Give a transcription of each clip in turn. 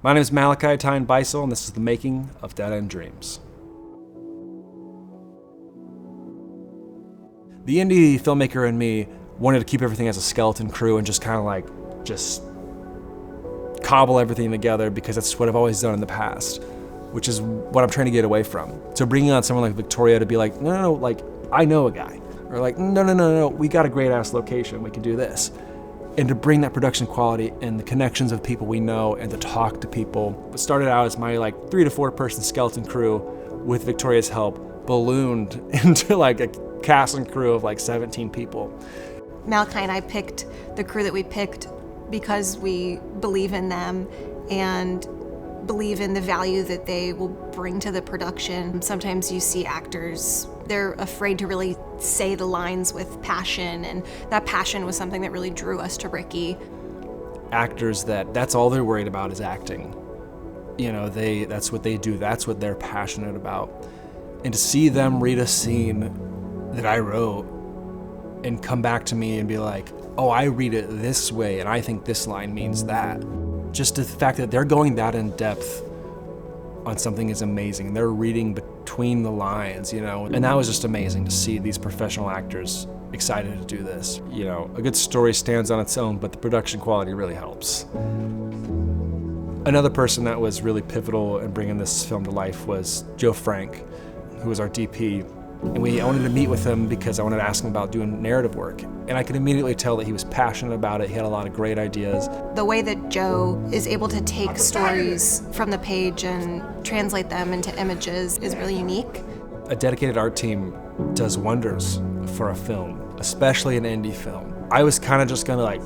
My name is Malachi Tyne Beisel, and this is the making of Dead End Dreams. The indie filmmaker in me wanted to keep everything as a skeleton crew and just kind of like, cobble everything together because that's what I've always done in the past, which is what I'm trying to get away from. So bringing on someone like Victoria to be like, no, like, I know a guy. Or like, no, we got a great ass location, we can do this. And to bring that production quality and the connections of people we know and to talk to people. It started out as my like 3 to 4 person skeleton crew with Victoria's help, ballooned into like a cast and crew of like 17 people. Malachi and I picked the crew that we picked because we believe in them and believe in the value that they will bring to the production. Sometimes you see actors, they're afraid to really say the lines with passion, and that passion was something that really drew us to Ricky. Actors that's all they're worried about is acting. You know, that's what they do, that's what they're passionate about. And to see them read a scene that I wrote and come back to me and be like, oh, I read it this way and I think this line means that. Just the fact that they're going that in depth on something is amazing. They're reading between the lines, you know, and that was just amazing to see these professional actors excited to do this. You know, a good story stands on its own, but the production quality really helps. Another person that was really pivotal in bringing this film to life was Joe Frank, who was our DP. And I wanted to meet with him because I wanted to ask him about doing narrative work. And I could immediately tell that he was passionate about it. He had a lot of great ideas. The way that Joe is able to take stories from the page and translate them into images is really unique. A dedicated art team does wonders for a film, especially an indie film. I was kind of just gonna like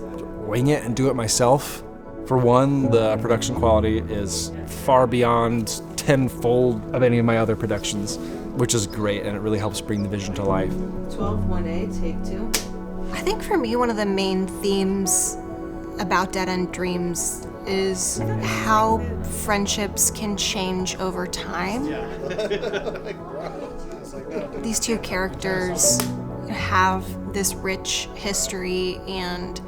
wing it and do it myself. For one, the production quality is far beyond tenfold of any of my other productions, which is great, and it really helps bring the vision to life. 12-1A, take 2. I think for me, one of the main themes about Dead End Dreams is how friendships can change over time. These two characters have this rich history and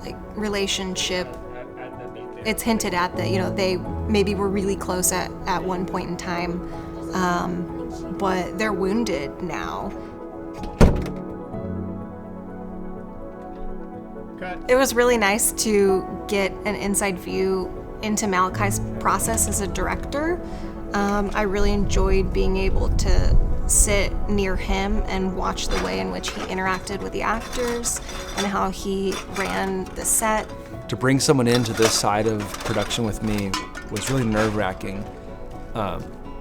like relationship. It's hinted at that, you know, they maybe were really close at one point in time, but they're wounded now. It was really nice to get an inside view into Malachi's process as a director. I really enjoyed being able to sit near him and watch the way in which he interacted with the actors and how he ran the set. To bring someone into this side of production with me was really nerve-wracking.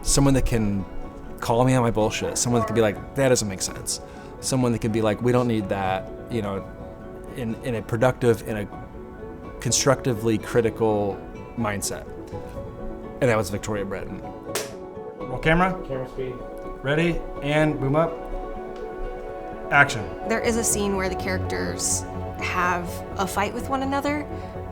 Someone that can call me on my bullshit. Someone that can be like, that doesn't make sense. Someone that can be like, we don't need that, you know, in a productive, in a constructively critical mindset. And that was Victoria Breton. Roll camera. Camera speed. Ready, and boom up. Action. There is a scene where the characters have a fight with one another.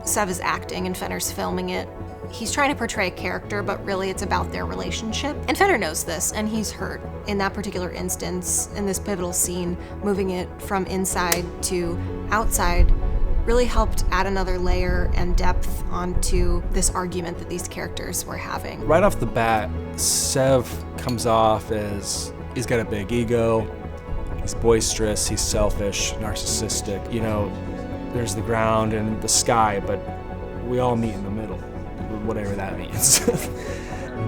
Sev is acting and Fenner's filming it. He's trying to portray a character, but really it's about their relationship. And Fenner knows this, and he's hurt. In that particular instance, in this pivotal scene, moving it from inside to outside really helped add another layer and depth onto this argument that these characters were having. Right off the bat, Sev comes off as he's got a big ego, he's boisterous, he's selfish, narcissistic. You know, there's the ground and the sky, but we all meet in the middle, whatever that means.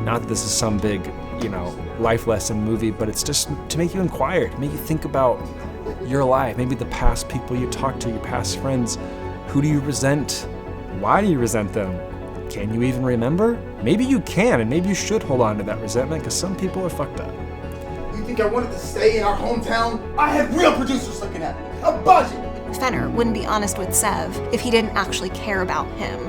Not that this is some big, you know, life lesson movie, but it's just to make you inquire, to make you think about your life, maybe the past people you talk to, your past friends. Who do you resent? Why do you resent them? Can you even remember? Maybe you can, and maybe you should hold on to that resentment, because some people are fucked up. You think I wanted to stay in our hometown? I had real producers looking at me. A budget! Fenner wouldn't be honest with Sev if he didn't actually care about him.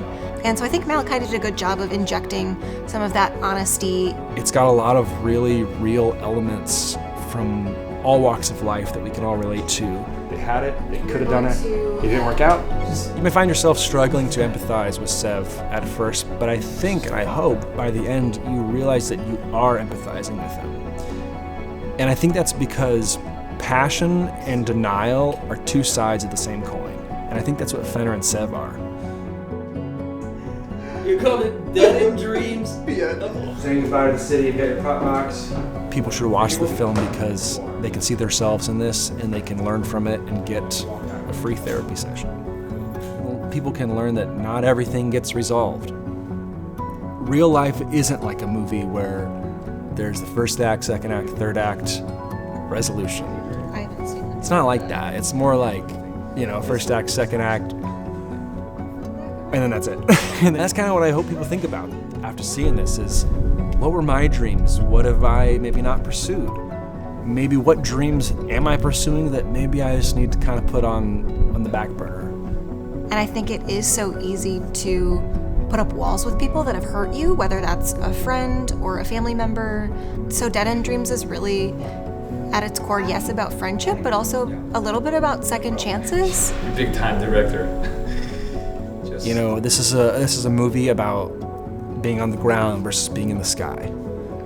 And so I think Malachi did a good job of injecting some of that honesty. It's got a lot of really real elements from all walks of life that we can all relate to. They had it, they could have done it, it didn't work out. You may find yourself struggling to empathize with Sev at first, but I think and I hope by the end you realize that you are empathizing with him. And I think that's because passion and denial are two sides of the same coin. And I think that's what Fenner and Sev are. You called it Dead in Dreams? Yeah. Saying goodbye to the city, get your prop box. People should watch the film because they can see themselves in this and they can learn from it and get a free therapy session. People can learn that not everything gets resolved. Real life isn't like a movie where there's the first act, second act, third act, resolution. I haven't seen it. It's not like that. It's more like, first act, second act, and then that's it. And that's kind of what I hope people think about after seeing this is, what were my dreams? What have I maybe not pursued? Maybe what dreams am I pursuing that maybe I just need to kind of put on the back burner? And I think it is so easy to put up walls with people that have hurt you, whether that's a friend or a family member. So Dead End Dreams is really, at its core, yes, about friendship, but also a little bit about second chances. Big time director. This is a movie about being on the ground versus being in the sky.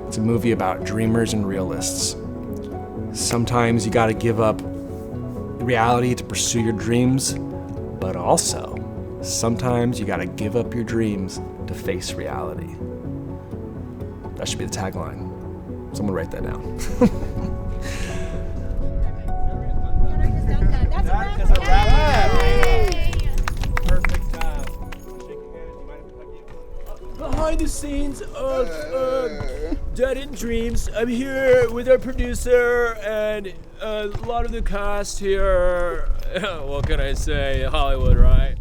It's a movie about dreamers and realists. Sometimes you gotta give up reality to pursue your dreams, but also, sometimes you gotta give up your dreams to face reality. That should be the tagline. Someone write that down. That's a wrap. Perfect job. Behind the scenes of Dead End Dreams, I'm here with our producer and a lot of the cast here. What can I say? Hollywood, right?